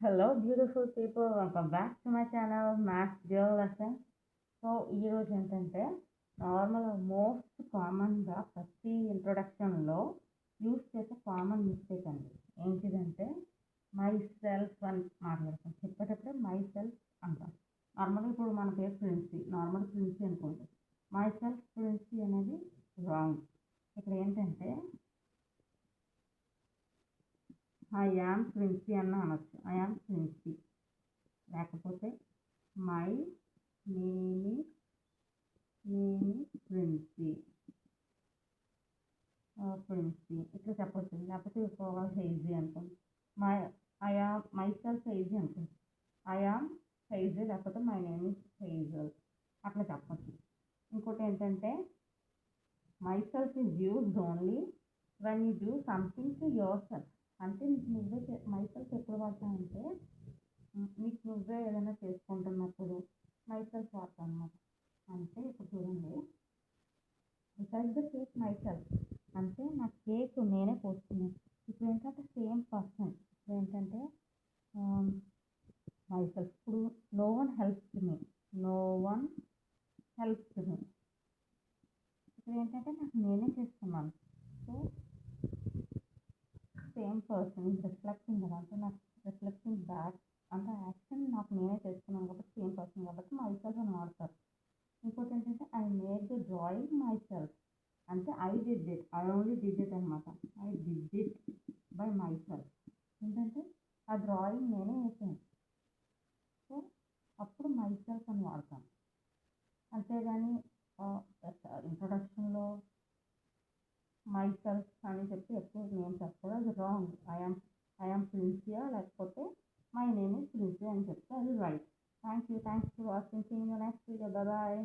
Hello beautiful people, welcome back to my channel maths geo lesson. So ఈరోజు ఏంటంటే normal most కామన్గా ప్రతి ఇంట్రొడక్షన్లో యూస్ చేసే కామన్ మిస్టేక్ అండి. ఏంటిదంటే మై సెల్ఫ్ అని మాట్లాడతాం. చెప్పేటప్పుడే మై సెల్ఫ్ అంటాం. నార్మల్గా ఇప్పుడు మన పేరు ప్రిన్సీ, నార్మల్ ప్రిన్సీ అనుకోండి. మై సెల్ఫ్ ప్రిన్సీ అనేది రాంగ్. ఇక్కడ ఏంటంటే ఐ యామ్ ప్రిన్సీ అన్న అనొచ్చు. ఐ యామ్ ప్రిన్సీ, లేకపోతే మై నేమ్ ప్రిన్సీ, ప్రిన్సీ ఇట్లా చెప్పొచ్చు. లేకపోతే హెయిజీ అనుకోండి. My I am myself హెయిజీ అనుకోండి. ఐ యామ్ హెయిజీ, లేకపోతే మై నేమ్ ఇస్ హెయిజల్, అట్లా చెప్పొచ్చు. ఇంకోటి ఏంటంటే my self is used only when you do something to your self. అంటే నీకు నువ్వే మై సెల్ఫ్ ఎప్పుడు వాడతానంటే నీకు నువ్వే ఏదైనా చేసుకుంటున్నప్పుడు మై సెల్ఫ్ వాడతాను అన్నమాట. అంటే ఇప్పుడు చూడండి, beside the cake my self అంటే నా కేక్ నేనే పోస్తున్నాను. ఇప్పుడు ఏంటంటే సేమ్ పర్సన్. ఇప్పుడు ఏంటంటే మై సెల్ఫ్, ఇప్పుడు no one helps me, no one helps me. ఇప్పుడు ఏంటంటే నాకు నేనే చేస్తున్నాను. So same person is reflecting కదా, అంటే నాకు రిఫ్లెక్టింగ్ బ్యాక్, అంటే యాక్షన్ నాకు నేనే చేస్తున్నాను కాబట్టి సేమ్ పర్సన్ కాబట్టి మై సెల్ఫ్ అని వాడతారు. ఇంకోటి ఏంటంటే I made the drawing myself అంటే I did it, I only did it అనమాట. I did it by myself. ఏంటంటే ఆ డ్రాయింగ్ నేనే వేసాను. సో అప్పుడు మై సెల్ఫ్ అని వాడతాను. అంతేగాని ఇంట్రొడక్షన్లో మై సెల్ఫ్ అని చెప్పి ఎప్పుడు నేమ్ చెప్పకూడదు, అది రాంగ్. ఐఎమ్ ప్రిన్సియా, లేకపోతే మై నేమ్ ఇస్ ప్రిన్సియా అని చెప్తే అది right. Thank you for watching. See you next video. Bye.